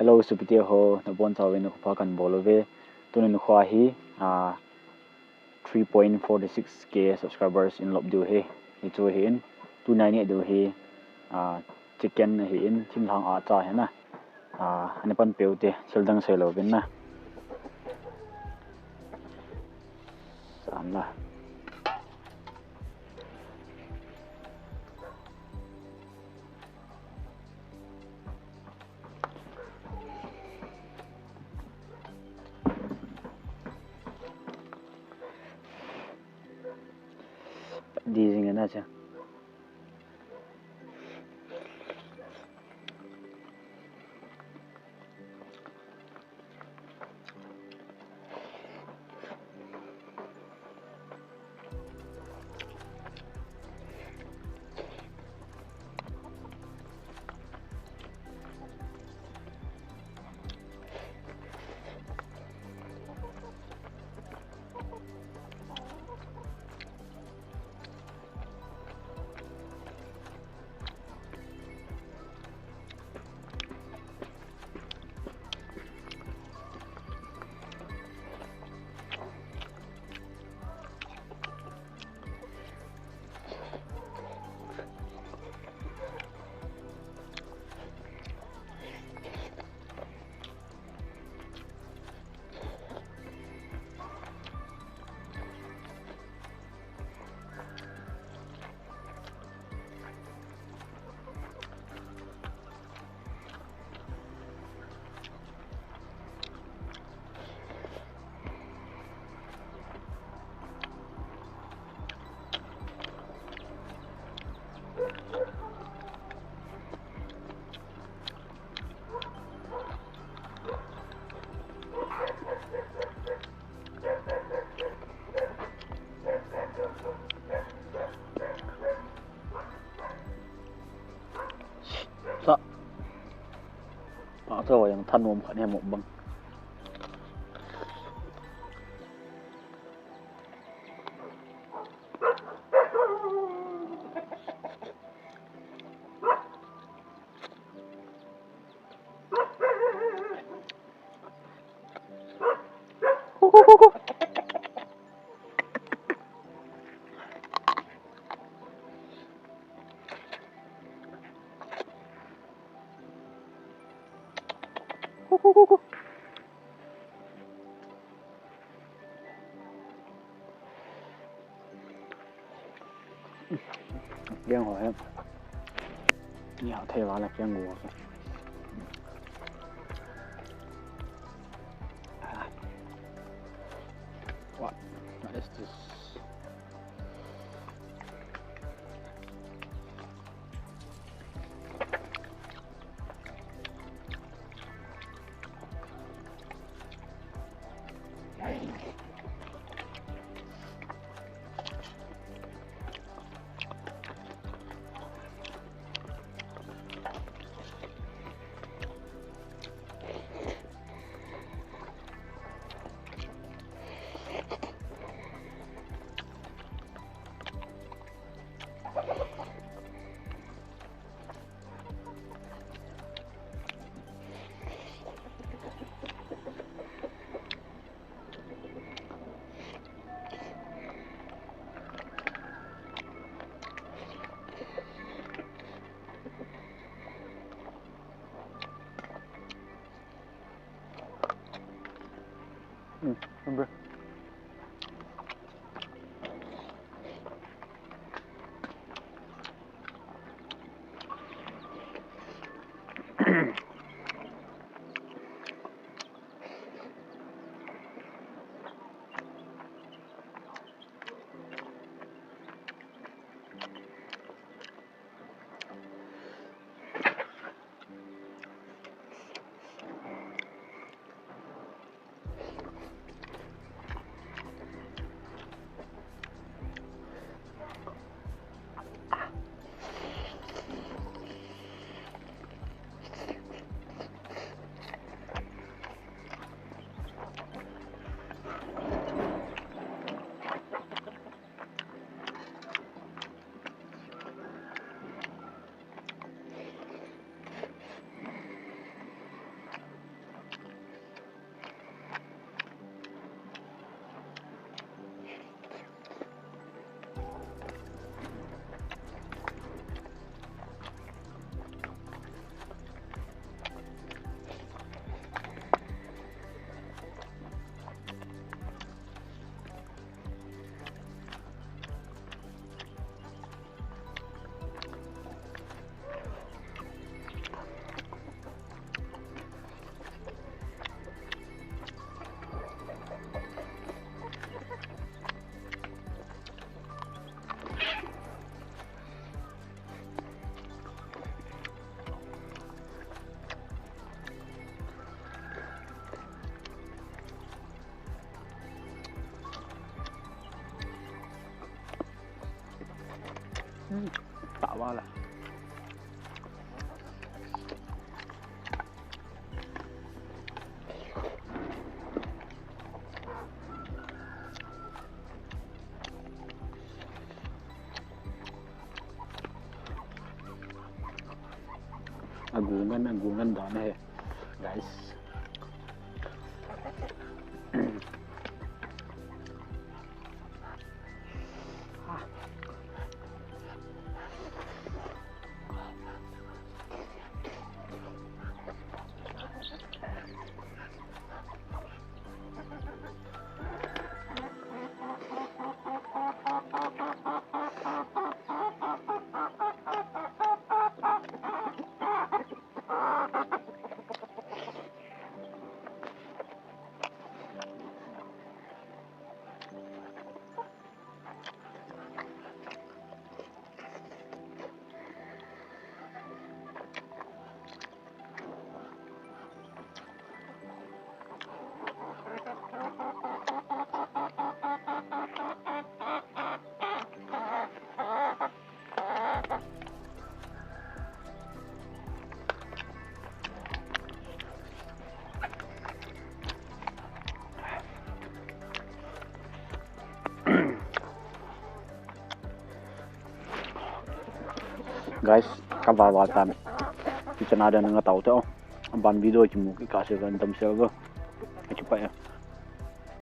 hello supite ho na bon chawin khupa kan bolove tunin khwa hi 3.46k subscribers in lob du he hi chu hi in 298 du hi chicken hi in thimthang a cha he na ani pan peute childang selo bin na samla đi gì nữa chứ sa so yang than mom khan he mom bang riêng hỏi em nhiều thay vào là riêng ngủ what is this remember quá là agungan daan eh guys. Guys, kabawatan kita ada nang tahu tu, ban video cuma kasih kan tam server, cepat ya.